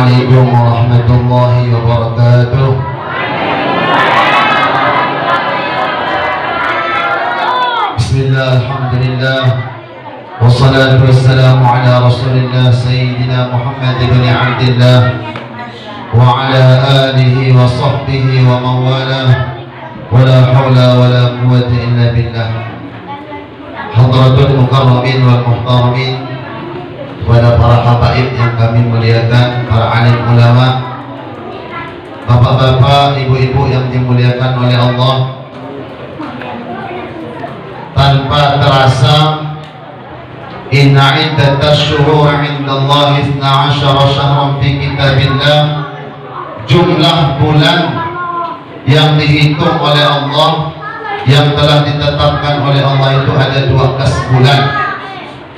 Assalamualaikum warahmatullahi wabarakatuh. Bismillah, alhamdulillah, wassalatu wassalamu ala rasulillah Sayyidina Muhammad ibn Abdillah wa ala alihi wa sahbihi wa mawalah, wa la hawla wa la quwwata illa billah. Hadratul mukarramin wal muhtaramin, kepada para habaib yang kami muliakan, para alim ulama, bapak-bapak, ibu-ibu yang dimuliakan oleh Allah. Tanpa terasa, inna iddatash syuhur 'indallahi 12 syahran fi kitabillah, jumlah bulan yang dihitung oleh Allah, yang telah ditetapkan oleh Allah itu ada 12 bulan.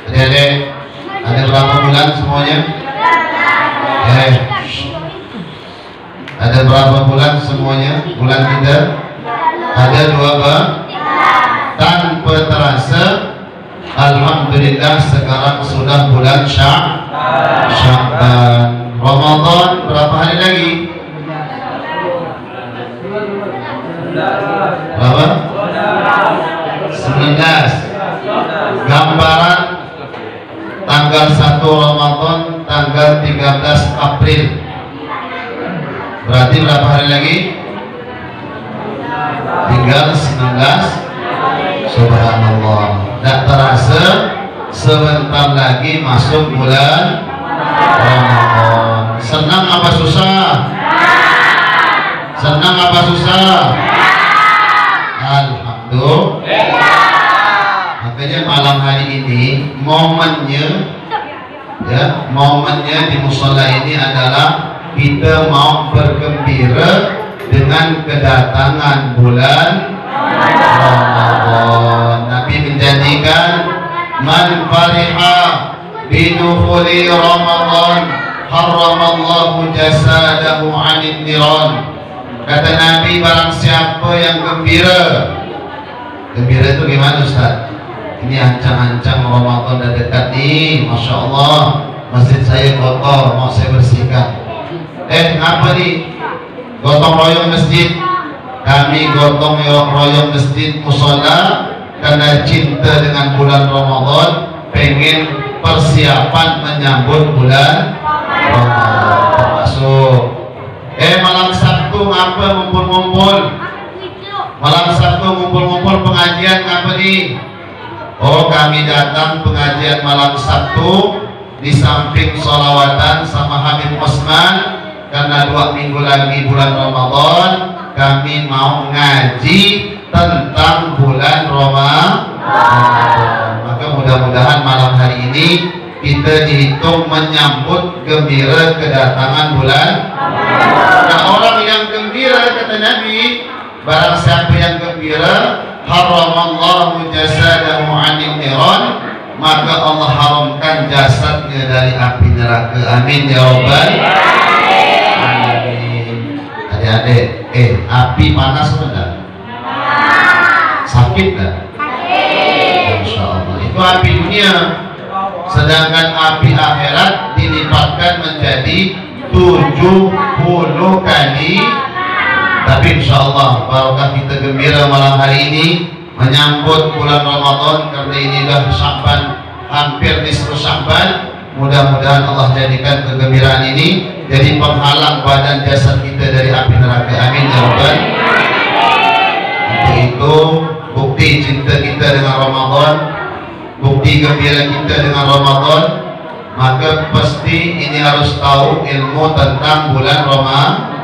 Adik-adik, ada berapa bulan semuanya? Ada berapa bulan semuanya? Bulan kita ada 12. Tanpa terasa, alhamdulillah sekarang sudah bulan Sya'ban. Ramadan berapa hari lagi? Berapa? 19. Gambaran tanggal 1 Ramadan, tanggal 13 April. Berarti berapa hari lagi? Tinggal 19. Subhanallah. Tak terasa sebentar lagi masuk bulan Ramadan. Senang apa susah? Senang apa susah? Alhamdulillah. Makanya malam hari ini momennya di mushola ini adalah kita mau bergembira dengan kedatangan bulan Ramadan. Nabi menjanjikan, man fariha bidukhuli Ramadan harramallahu jasadahu 'anil niran. Kata Nabi, barang siapa yang gembira. Gembira itu gimana Ustaz? Ini ancang-ancang Ramadan dah dekat nih, Masya Allah, masjid saya kotor, mau saya bersihkan. Ngapa nih? Gotong royong masjid. Kami gotong royong masjid musola karena cinta dengan bulan Ramadan, pengen persiapan menyambut bulan Ramadan termasuk. Malam Sabtu ngapa ngumpul-ngumpul? Malam Sabtu ngumpul-ngumpul pengajian ngapa nih? Oh, kami datang pengajian malam Sabtu di samping sholawatan sama Habib Osman, karena 2 minggu lagi bulan Ramadan. Kami mau ngaji tentang bulan Ramadan. Maka mudah-mudahan malam hari ini kita dihitung menyambut gembira kedatangan bulan Ramadan. Nah, orang yang gembira, kata Nabi, barang siapa yang gembira, haramallahu jasadahu 'anil niran, maka Allah haramkan jasadnya dari api neraka. Amin ya rabbal alamin. Adik-adik, api panas benar? Sakit tak? Masya Allah. Itu api dunia. Sedangkan api akhirat dilipatkan menjadi 70 kali. Tapi insya Allah barokah kita gembira malam hari ini menyambut bulan Ramadan, karena ini dah Sya'ban, hampir nisfu Sya'ban. Mudah-mudahan Allah jadikan kegembiraan ini jadi penghalang badan jasad kita dari api neraka. Amin ya rabbal. Untuk itu bukti cinta kita dengan Ramadan, bukti gembira kita dengan Ramadan, maka pasti ini harus tahu ilmu tentang bulan Ramadan.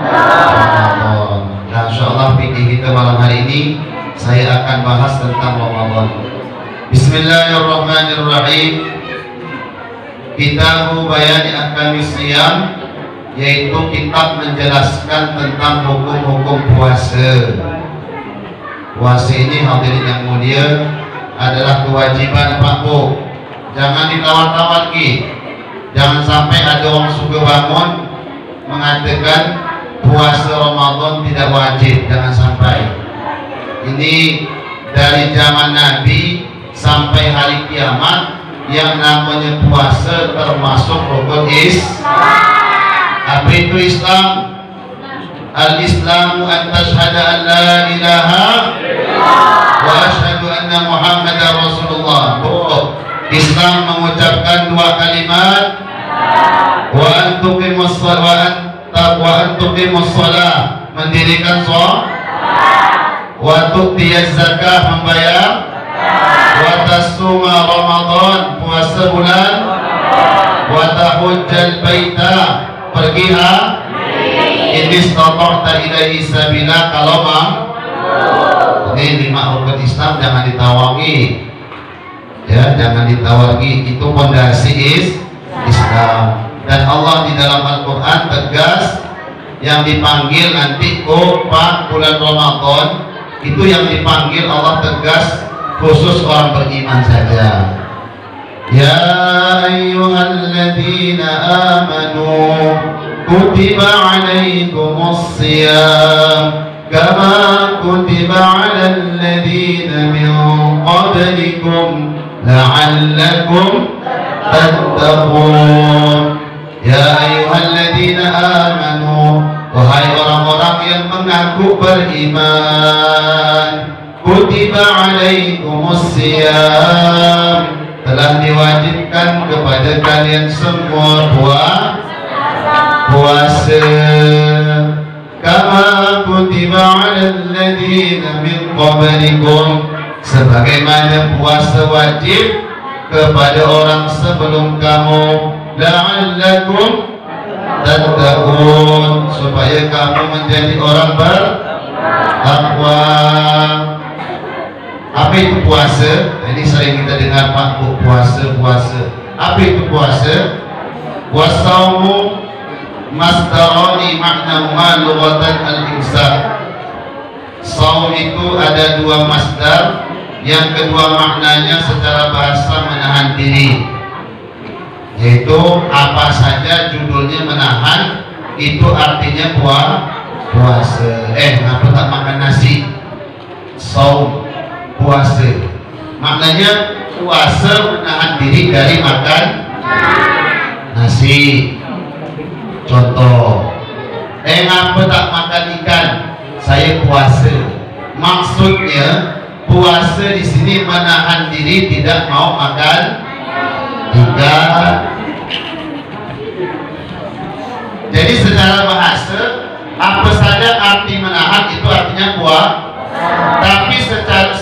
Dan insyaallah fikih kita malam hari ini saya akan bahas tentang Ramadan. Bismillahirrahmanirrahim. Kitabu Bayani Ahkamis Shiyam, yaitu kitab menjelaskan tentang hukum-hukum puasa. Puasa ini hadirin yang mulia adalah kewajiban Pak Bu. Jangan ditawar-tawar lagi. Jangan sampai ada orang suka bangun mengatakan puasa Ramadan tidak wajib. Jangan sampai. Ini dari zaman Nabi sampai hari kiamat, yang namanya puasa termasuk rukun Islam. Apa itu Islam? Al-Islamu an tashhada an la ilaha wa ashhadu anna Muhammadar Rasulullah. Islam mengucapkan dua kalimat, wa an tuqimus shalah, mendirikan shalah, wa tu'tiyaz zakah, membayar, wa tasuma Ramadan, puasa bulan, wa tahujjal baita, pergi ini istata'ta ilaihi sabila, kalau ini 5 rukun Islam jangan ditawangi ya, jangan ditawangi, itu pondasi Islam. Dan Allah di dalam Al-Quran tegas, yang dipanggil nanti bulan Ramadan itu yang dipanggil Allah tegas khusus orang beriman saja. Ya ayyuhalladzina amanu kutiba alaikumus shiyam kama kutiba alal ladzina min qablikum la'allakum tattaqun. Ya ayyuhalladzina amanu, wahai orang-orang yang mengaku beriman, kutiba alaikumus shiyam, telah diwajibkan kepada kalian semua puasa, kama kutiba alal ladzina min qablikum, sebagaimana puasa wajib kepada orang sebelum kamu, la'allakum tattaqun, supaya kamu menjadi orang bertakwa. Apa itu puasa? Ini sering kita dengar, Pak, puasa. Apa itu puasa? Wasaumu masdarani ma'nahuma lughatan al-imsak. Saum itu ada dua masdar, yang kedua maknanya secara bahasa menahan diri, yaitu apa saja judulnya menahan, itu artinya puasa. Ngapa tak makan nasi? Saum, puasa, maknanya puasa menahan diri dari makan nasi. Contoh, ngapa tak makan ikan? Saya puasa. Maksudnya puasa di sini menahan diri tidak mau makan ikan. Jadi secara bahasa apa saja arti menahan itu artinya puasa. Tapi secara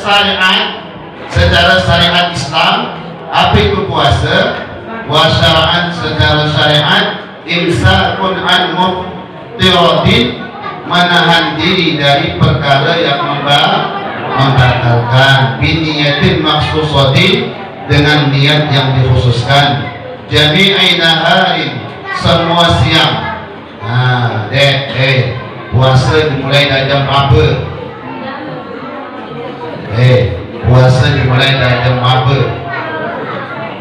syariat Islam, apa itu puasa? Wa syara'an, secara syariat, imsakun an muftiratin, menahan diri dari perkara yang membatalkan, biniyatin maksusatin, dengan niat yang dikhususkan, jami'i naharin, semua siang. Puasa dimulai dari jam berapa? Puasa dimulai dari jam berapa?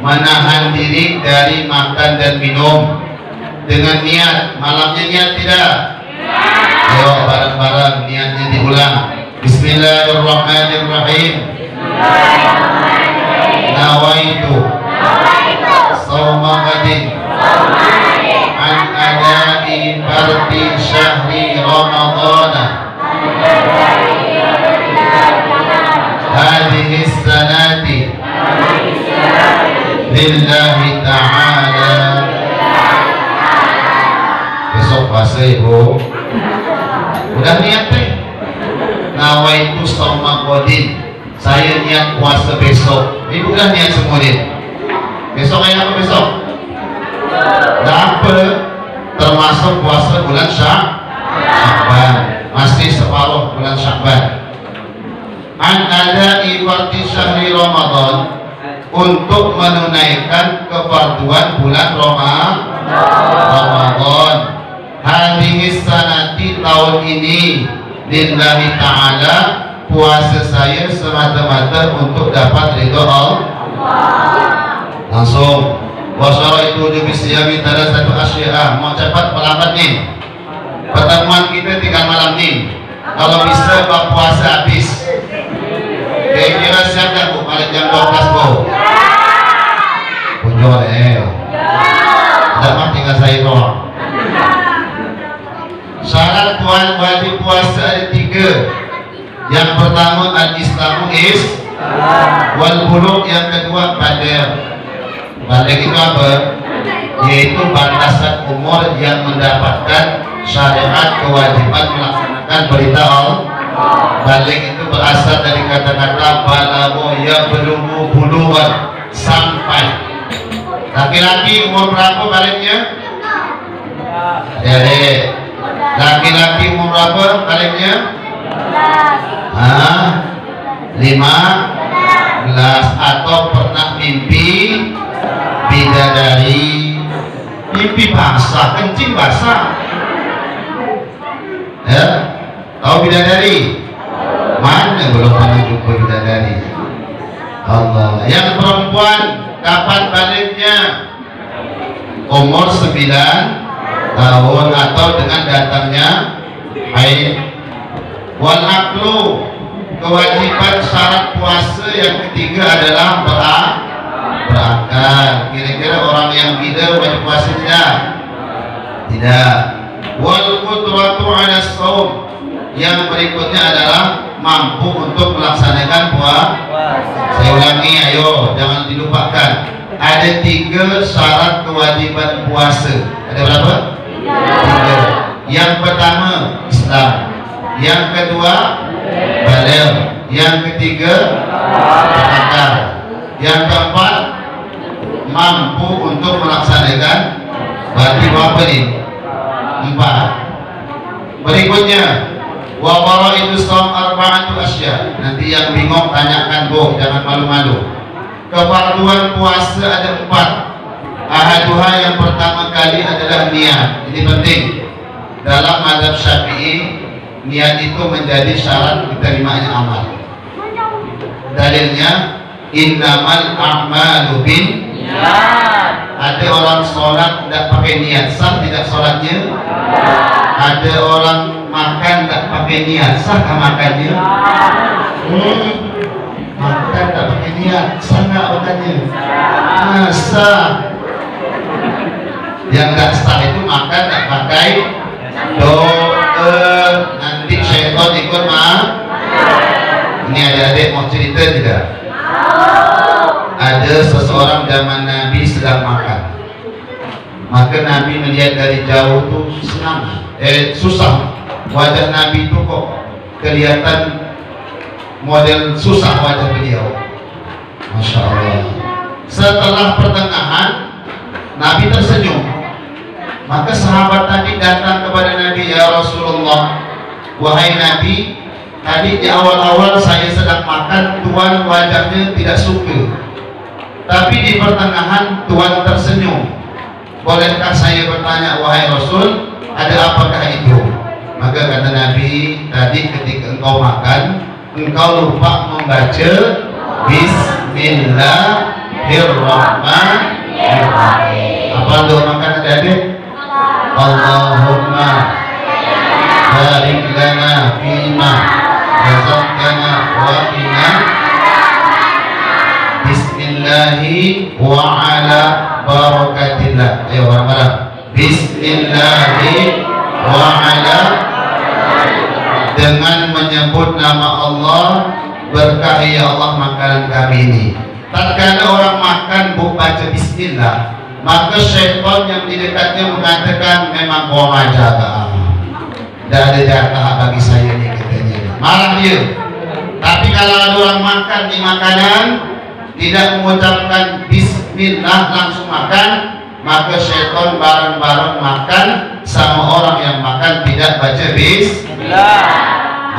Menahan diri dari makan dan minum dengan niat. Malamnya niat tidak? Ayo bareng-bareng niatnya diulang. Bismillahirrahmanirrahim. Nawaitu shauma ghadin an adai fardi syahri ramadhana hadhihi sanati lillahi ta'ala. Besok puasa ibu udah niat deh. Nawaitu shauma ghadin, saya niat puasa besok. Ibu udah niat semua nih. Besok kayak apa besok? Apa? Termasuk puasa bulan Sya'ban, masih separuh bulan Sya'ban. An ada ifarti syahri Ramadan, untuk menunaikan kefarduan bulan Ramadan. Hadhihi sanati, tahun ini, lillahi ta'ala, puasa saya semata-mata untuk dapat ridho Allah. Langsung wasara itu dibisiyami tada satu asyiah. Mau cepat pelambat nih, pertemuan kita 3 malam nih. Kalau bisa bab puasa habis. Kira-kira siap gak Bu? Balik jam 12 Bu. Punjol Tidak mah tinggal saya doang. pertama al-islamu is wal bulugh, yang kedua baligh. Baligh itu apa? Yaitu batasan umur yang mendapatkan syariat kewajiban melaksanakan perintah Allah. Baligh itu berasal dari kata-kata balagho yablughu bulughan, sampai. Laki-laki umur berapa balighnya? Jadi laki-laki umur berapa balighnya? 15 atau pernah mimpi bidadari. Mimpi basah, kencing basah. Ya, tahu bidadari? Mana belum pernah jumpa bidadari? Allah. Yang perempuan kapan balighnya? Umur 9 tahun atau dengan datangnya haid. Wal aqlu, kewajiban syarat puasa yang ketiga adalah berakal. Kira-kira orang yang gila wajib puasa tidak? Tidak. Wal qudratu 'ala shaum, yang berikutnya adalah mampu untuk melaksanakan puasa. Saya ulangi, ayo jangan dilupakan. Ada 3 syarat kewajiban puasa. Ada berapa? 3. Yang pertama Islam, yang kedua baligh, yang ketiga berakal, yang keempat mampu untuk melaksanakan. Berarti berapa nih? 4. Berikutnya wa faraidu shaum arba'atu asya. Nanti yang bingung tanyakan, Bu, jangan malu-malu. Kefarduan puasa ada 4. Ahaduha, yang pertama kali adalah niat. Ini penting. Dalam mazhab Syafi'i, niat itu menjadi syarat diterimanya amal. Dalilnya innamal a'malu bin niat. Ada orang sholat tidak pakai niat, sah tidak sholatnya? Ada orang makan tidak pakai niat, sah tak makannya? Makan tak pakai niat, sah nggak makannya? Sah. Yang tidak sah itu makan tak pakai doa, nanti syaitan ikut mah. Ini adik-adik mau cerita tidak? Ada seseorang zaman Nabi sedang makan, maka Nabi melihat dari jauh tuh susah. Wajah Nabi itu kok kelihatan model susah wajah beliau. Masya Allah. Setelah pertengahan Nabi tersenyum, maka sahabat tadi datang kepada Nabi, ya Rasulullah, wahai Nabi, tadi di awal-awal saya sedang makan, Tuhan wajahnya tidak suka, tapi di pertengahan Tuhan tersenyum. Bolehkah saya bertanya, wahai Rasul, ada apakah itu? Maka kata Nabi, tadi ketika engkau makan, engkau lupa membaca Bismillahirrahmanirrahim. Apa doa makan adik-adik? Allahumma barik lana fima razaqtana wa qina bismillahi wa ala barakatillah. Ayo bareng-bareng. Bismillahi wa ala, dengan menyebut nama Allah, berkah ya Allah makanan kami ini. Tatkala orang makan baca bismillah, maka syaitan yang di dekatnya mengatakan, memang kau jaga, tidak ada jatah bagi saya ini, katanya. Marah dia. Tapi kalau ada orang makan di makanan tidak mengucapkan bismillah langsung makan, maka syaitan bareng-bareng makan sama orang yang makan tidak baca bismillah.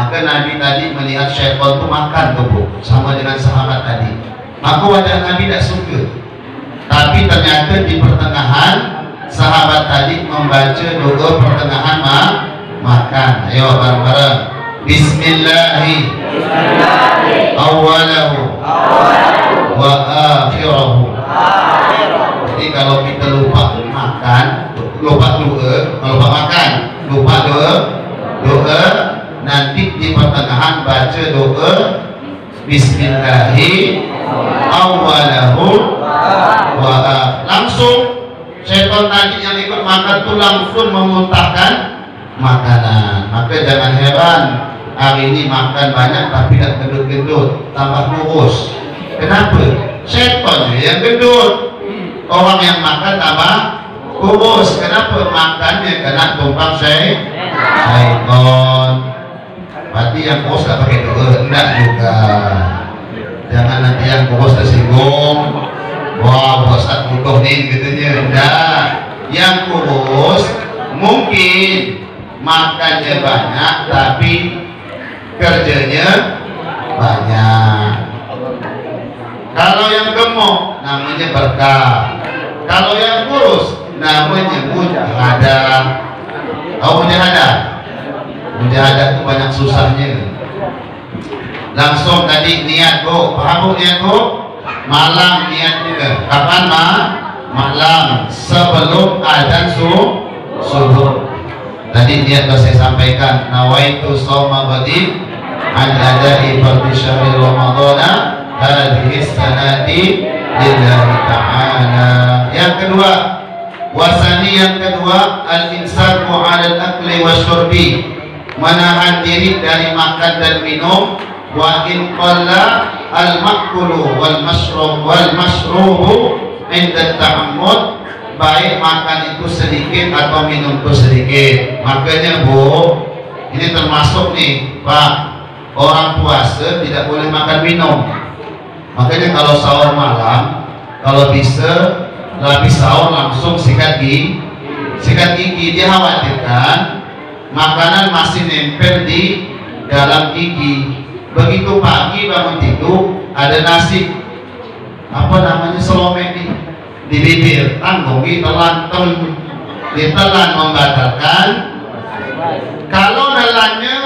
Maka Nabi tadi melihat syaitan itu makan tuh, sama dengan sahabat tadi. Maka wajah Nabi tidak suka. Tapi ternyata di pertengahan sahabat tadi membaca doa pertengahan makan. Ayo bareng-bareng. Bismillahi awalahu wa akhirahu. Jadi kalau kita lupa makan, lupa doa, lupa makan, lupa doa, nanti di pertengahan baca doa Bismillahi awalahu wa langsung syaitan tadi yang ikut makan tuh langsung memuntahkan makanan. Maka jangan heran hari ini makan banyak tapi tidak gendut-gendut, tambah kurus. Kenapa? Setan yang gendut, orang yang makan tambah kurus. Kenapa? Makannya kena tumpang setan. Berarti yang kurus gak pakai duit, enggak juga. Jangan nanti yang kurus tersinggung. Wah, bosan butuh nih gitunya. Enggak. Yang kurus mungkin makannya banyak tapi kerjanya banyak. Kalau yang gemuk namanya berkah. Kalau yang kurus namanya mujahadah. Tahu mujahadah? Mujahadah itu banyak susahnya. Langsung tadi niat bu, paham bu niat bu? Malam niat juga. Kapan malam sebelum adzan subuh. Tadi niat sudah saya sampaikan. Nawaitu shauma ghadin an ada'i fardhi syahri ramadhana hadhihi sanati lillahi ta'ala. Yang kedua, wasani yang kedua, al-insaku 'ala al-akli wasyurbi, menahan diri dari makan dan minum. Wa in qalla al-ma'kulu wal mashrubu 'inda ta'ammud, baik makan itu sedikit atau minum itu sedikit. Makanya bu, ini termasuk nih Pak, orang puasa tidak boleh makan minum. Makanya kalau sahur malam, kalau bisa habis sahur langsung sikat gigi. Dia khawatirkan makanan masih nempel di dalam gigi. Begitu pagi bangun tidur ada nasi, apa namanya, selome di bibir, tanggung ditelan membatalkan. Kalau nelannya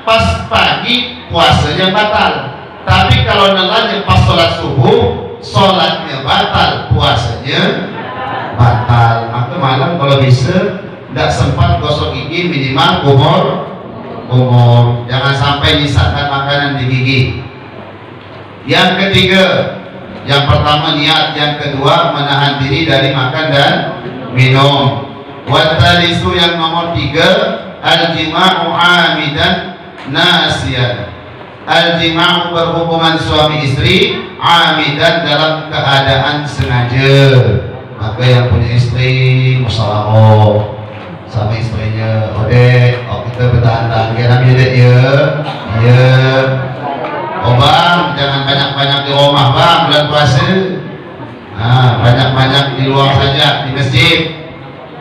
pas pagi puasanya batal, tapi kalau nelannya pas sholat subuh, sholatnya batal, puasanya batal. Maka malam kalau bisa tidak sempat gosok gigi, minimal umur, jangan sampai nyisakkan makanan di gigi. Yang ketiga, yang pertama niat, yang kedua menahan diri dari makan dan minum. Watalisu yang nomor tiga, al-jima'u amidan nasiyan. Al-jima'u berhubungan suami istri amidan dalam keadaan sengaja. Maka yang punya istri musyawarah sama istrinya, kita bertahan-tahan kira beda ya. Oh bang, jangan banyak-banyak di rumah bang, bulan puasa. Nah, banyak-banyak di luar saja, di masjid.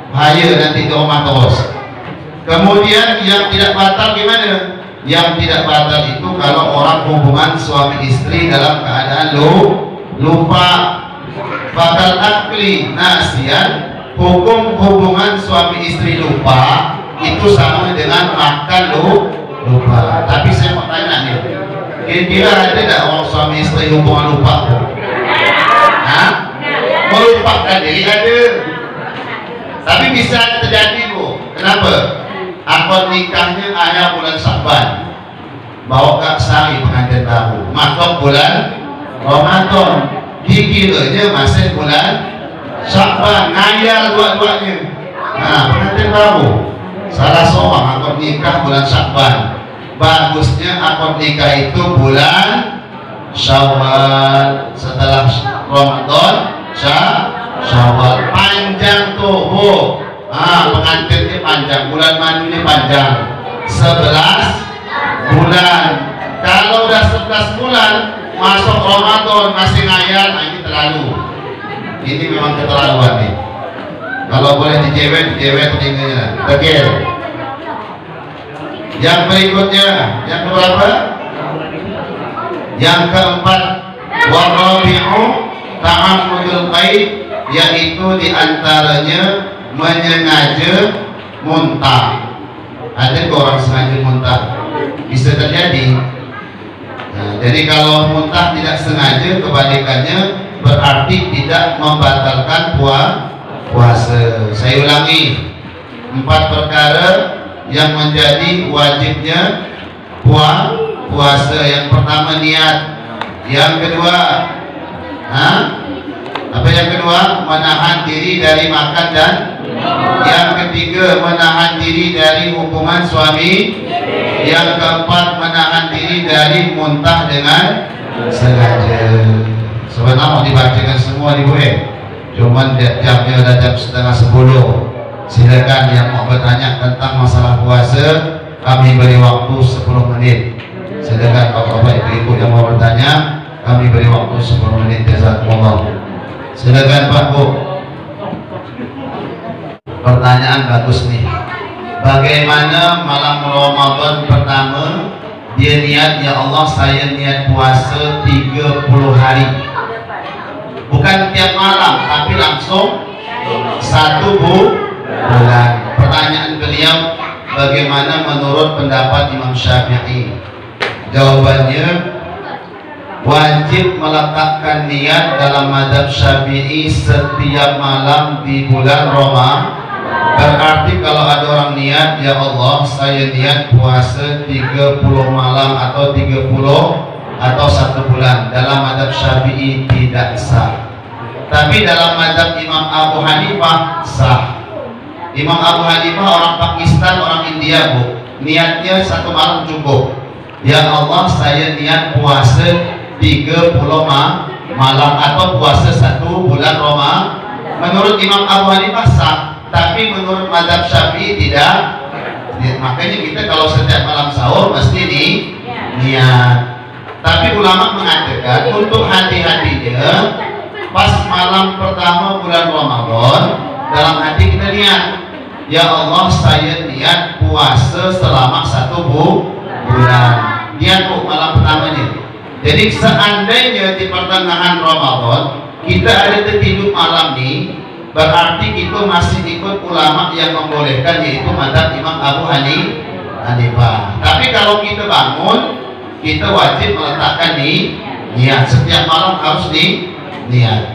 Bahaya nanti di rumah terus. Kemudian yang tidak batal gimana? Yang tidak batal itu kalau orang hubungan suami istri dalam keadaan lupa. Bakal akli nasian, hukum hubungan suami istri lupa itu sama dengan makan lupa. Tapi saya mau tanya nih, kira-kira ada tidak orang suami istri hubungan lupa? Hah? Melupakan diri ada, tapi bisa terjadi bu. Kenapa? Akad nikahnya ayah bulan Sya'ban, bawa kak sari pengantin baru, masuk bulan Ramadan, dikiranya masih bulan Sya'ban, ngayal dua-duanya. Nah, pengantin baru salah seorang akad nikah bulan Sya'ban. Bagusnya akad nikah itu bulan Syawal, setelah Ramadan Syawal. Panjang tuh bu, pengantinnya panjang, bulan madu ini panjang 11 bulan. Kalau udah 11 bulan masuk Ramadan masih ngayal, ini terlalu. Ini memang keterlaluan nih. Kalau boleh dijewet tinggalnya tegel. Yang berikutnya, yang keberapa? Yang keempat, warabi'u ta'ammudul qaid, yaitu diantaranya menyengaja muntah. Ada orang sengaja muntah, bisa terjadi. Nah, jadi kalau muntah tidak sengaja, kebalikannya berarti tidak membatalkan puasa. Saya ulangi, 4 perkara yang menjadi wajibnya puasa. Yang pertama niat, yang kedua apa yang kedua? Menahan diri dari makan dan yang ketiga menahan diri dari hubungan suami Yang keempat, menahan diri dari muntah dengan sengaja. Sebenarnya mau dibacakan semua di gue, cuman jamnya udah jam 9:30. Silakan yang mau bertanya tentang masalah puasa, kami beri waktu 10 menit. Silakan bapak-bapak, ibu-ibu yang mau bertanya, kami beri waktu 10 menit. Jazakumullah. Silakan Pak Bu. Pertanyaan bagus nih. Bagaimana malam Ramadan pertama dia niat, ya Allah saya niat puasa 30 hari. Bukan tiap malam, tapi langsung 1 bulan. Pertanyaan beliau, bagaimana menurut pendapat Imam Syafi'i? Jawabannya, wajib meletakkan niat dalam mazhab Syafi'i setiap malam di bulan Ramadan. Berarti kalau ada orang niat, ya Allah saya niat puasa 30 malam atau 30 atau 1 bulan, dalam mazhab Syafi'i tidak sah. Tapi dalam mazhab Imam Abu Hanifah sah. Imam Abu Hanifah orang Pakistan, orang India Bu, niatnya 1 malam cukup. Ya Allah saya niat puasa 30 malam atau puasa 1 bulan Ramadan. Menurut Imam Abu Hanifah sah, tapi menurut mazhab Syafi'i tidak. Makanya kita kalau setiap malam sahur mesti niat. Tapi ulama mengatakan untuk hati-hatinya, pas malam pertama bulan Ramadan, dalam hati kita niat, ya Allah saya niat puasa selama 1 bulan. Niat Bu malam pertamanya. Jadi seandainya di pertengahan Ramadan kita ada tertidur malam nih, berarti itu masih ikut ulama yang membolehkan, yaitu mazhab Imam Abu Hanifah. Tapi kalau kita bangun, kita wajib meletakkan niat. Setiap malam harus niat.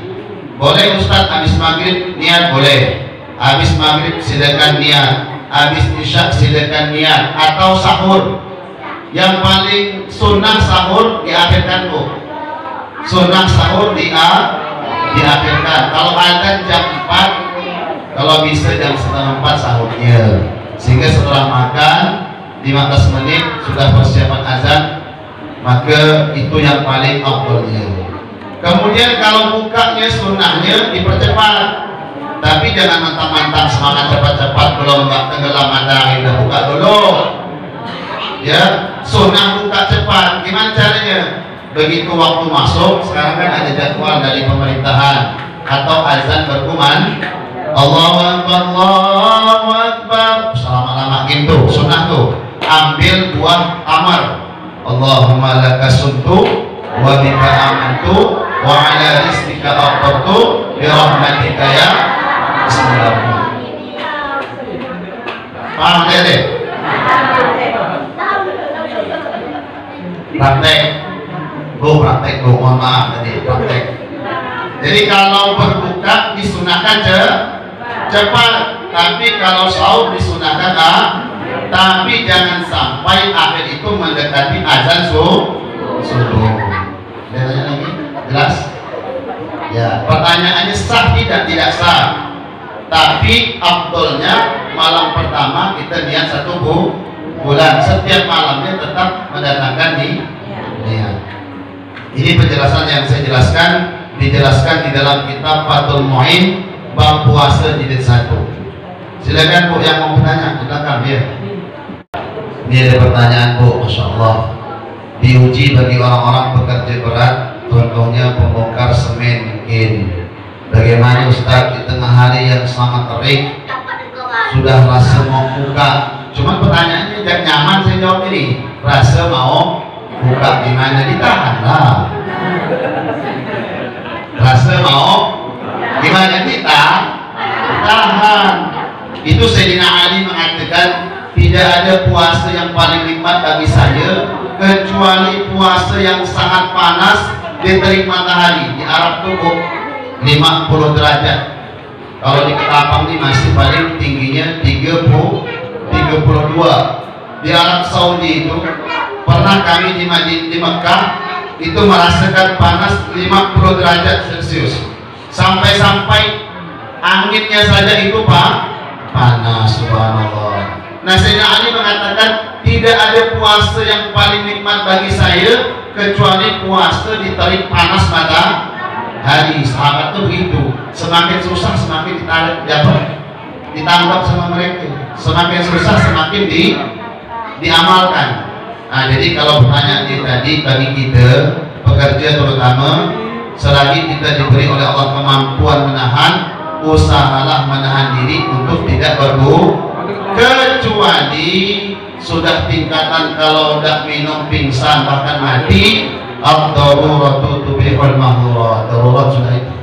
Boleh Ustaz habis maghrib niat? Boleh. Habis maghrib silakan niat. Habis isya silakan niat. Atau sahur. Yang paling sunnah sahur diakhirkan Bu. Sunnah sahur diakhirkan. Kalau azan jam 4, kalau bisa jam 3:30 sahurnya, sehingga setelah makan 15 menit sudah persiapan azan, maka itu yang paling afdalnya. Kemudian kalau bukanya sunnahnya dipercepat, tapi jangan mentang-mentang semangat cepat-cepat belum tenggelam matahari udah buka dulu. Ya, sunnah buka cepat. Gimana caranya? Begitu waktu masuk, sekarang kan ada jadwal dari pemerintahan atau azan berkumandang, Allahu Akbar, Allahu Akbar, selama-lama gitu, sunnah tuh. Ambil buah tamar, Allahumma laka suntu wa bika amantu wa ala rizqika aqtartu bi rahmatika ya Bismillahirrahmanirrahim. Paham deh? Praktek. Praktek, mohon maaf tadi praktek. Jadi kalau berbuka disunahkan cepat, tapi kalau sahur disunahkan tapi jangan sampai akhir itu mendekati azan subuh. Tanya lagi, jelas? Ya, pertanyaannya sah tidak sah. Tapi afdolnya malam pertama kita niat 1 bulan, setiap malamnya tetap mendatangkan niat. Ini penjelasan yang saya jelaskan, dijelaskan di dalam kitab Fathul Mu'in bab puasa jilid 1. Silakan Bu yang mau bertanya, silakan ya. Ini ada pertanyaan Bu, Masya Allah. Diuji bagi orang-orang pekerja berat, contohnya pembongkar semen mungkin. Bagaimana Ustaz di tengah hari yang sangat terik, sudah rasa mau buka, cuman pertanyaannya jangan nyaman saya jawab ini. Rasa mau buka gimana? Ditahan lah. Rasa mau gimana? Ditahan. Itu Sayyidina Ali mengatakan tidak ada puasa yang paling nikmat bagi saya kecuali puasa yang sangat panas di terik matahari. Di Arab tuh 50 derajat. Kalau di Ketapang ini masih paling tingginya 32. Di Arab Saudi itu pernah kami di Mekah itu merasakan panas 50 derajat Celcius. Sampai-sampai anginnya saja itu panas, subhanallah. Nah, Sayyidina Ali mengatakan tidak ada puasa yang paling nikmat bagi saya kecuali puasa di terik panas matahari. Sahabat tuh begitu, semakin susah semakin ditangkap sama mereka, semakin susah semakin diamalkan. Nah, jadi kalau pertanyaan tadi bagi kita pekerja terutama, selagi kita diberi oleh Allah kemampuan menahan, usahalah menahan diri untuk tidak kecuali sudah tingkatan kalau udah minum pingsan bahkan mati, ad-daruratu tubihul mahdurat. Darurat sudah itu.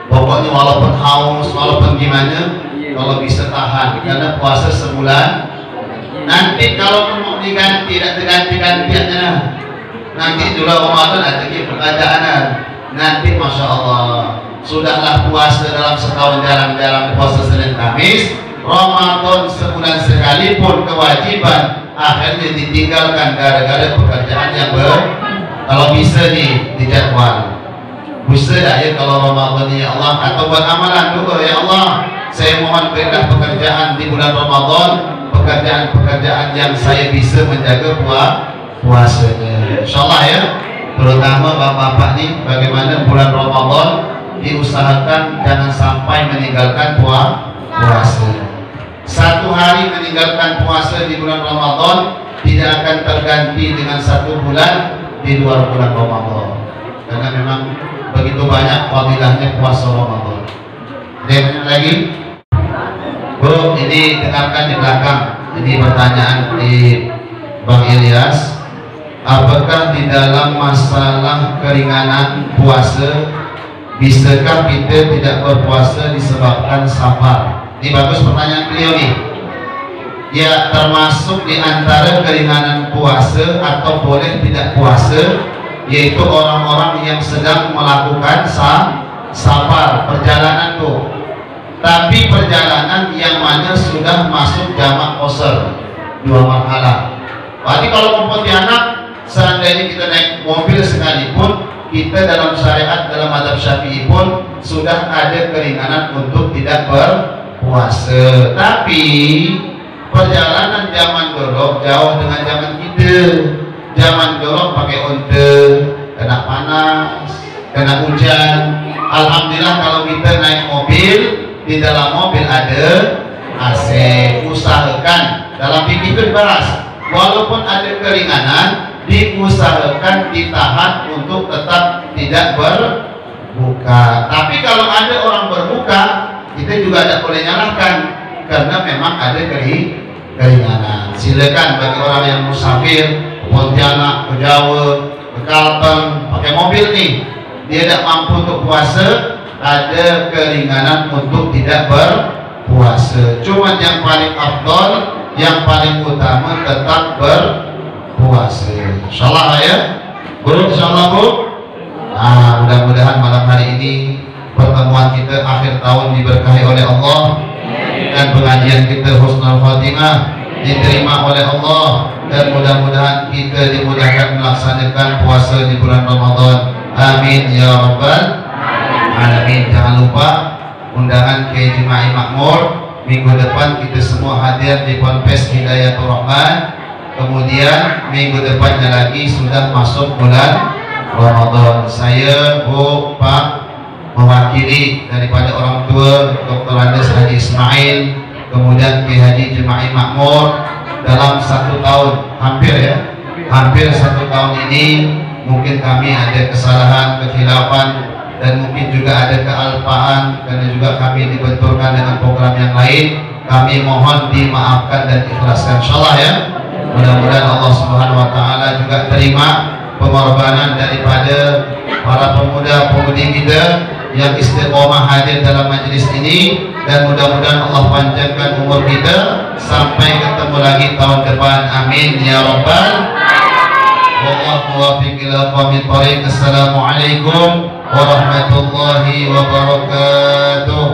Pokoknya walaupun haus, walaupun gimana, kalau bisa tahan, karena puasa sebulan. Nanti kalau mau diganti, tidak diganti-gantiannya, nanti juga Ramadan ada pertanyaan. Nanti Masya Allah, sudahlah puasa dalam setahun jarang-jarang puasa Senin Kamis, Ramadan sebulan sekali pun kewajiban akhirnya ditinggalkan gara-gara pekerjaan yang kalau bisa nih dijadwal. Bisa ya kalau Ramadan ya Allah, atau buat amalan dulu ya Allah, saya mohon berilah pekerjaan di bulan Ramadan, pekerjaan-pekerjaan yang saya bisa menjaga puasanya. Insyaallah ya. Terutama bapak-bapak nih, bagaimana bulan Ramadan diusahakan jangan sampai meninggalkan puasa. Satu hari meninggalkan puasa di bulan Ramadan tidak akan terganti dengan satu bulan di luar bulan Ramadan, karena memang begitu banyak fadilahnya puasa Ramadan. Ada lagi? Bu, ini dengarkan di belakang. Ini pertanyaan di Bang Ilyas. Apakah di dalam masalah keringanan puasa bisakah kita tidak berpuasa disebabkan safar? Ini bagus pertanyaan beliau nih. Ya, termasuk di antara keringanan puasa atau boleh tidak puasa, yaitu orang-orang yang sedang melakukan safar, perjalanan tuh. Tapi perjalanan yang mana sudah masuk jamak qasar, 2 marhalah. Berarti kalau ke Pontianak, seandainya kita naik mobil sekalipun, kita dalam syariat, dalam mazhab Syafi'i pun sudah ada keringanan untuk tidak berpuasa. Tapi perjalanan zaman dulu jauh dengan zaman kita. Zaman dulu pakai onte, kena panas, kena hujan. Alhamdulillah kalau kita naik mobil, di dalam mobil ada AC. Usahakan, dalam fikih itu dibahas, walaupun ada keringanan, diusahakan ditahan untuk tetap tidak berbuka. Tapi kalau ada orang berbuka, kita juga tidak boleh nyalahkan, karena memang ada keringanan. Silakan bagi orang yang musafir ke Pontianak, ke Jawa, ke Kalteng, pakai mobil nih, dia tidak mampu untuk puasa, ada keringanan untuk tidak berpuasa. Cuma yang paling afdol, yang paling utama tetap berpuasa. Insyaallah ya, Guru, insyaallah Bu. Nah, mudah-mudahan malam hari ini pertemuan kita akhir tahun diberkahi oleh Allah, dan pengajian kita husnul khatimah, diterima oleh Allah, dan mudah-mudahan kita dimudahkan melaksanakan puasa di bulan Ramadan. Amin ya rabbal alamin. Jangan lupa undangan ke Jemaah Makmur minggu depan, kita semua hadir di Ponpes Hidayatul Rahman. Kemudian minggu depannya lagi sudah masuk bulan Ramadan. Saya, Bu, Pak, mewakili daripada orang tua Dr. Andes Haji Ismail, kemudian Ki Haji Jemaah Makmur, dalam 1 tahun hampir 1 tahun ini mungkin kami ada kesalahan, kekhilafan, dan mungkin juga ada kealpaan, karena juga kami dibenturkan dengan program yang lain. Kami mohon dimaafkan dan ikhlaskan, insyaallah ya. Mudah-mudahan Allah Subhanahu wa taala juga terima pengorbanan daripada para pemuda-pemudi kita yang istiqomah hadir dalam majelis ini, dan mudah-mudahan Allah panjangkan umur kita sampai ketemu lagi tahun depan. Amin ya rabbal. Wallahu muwaffiq ila aqwamit thoriq. Assalamualaikum warahmatullahi wabarakatuh.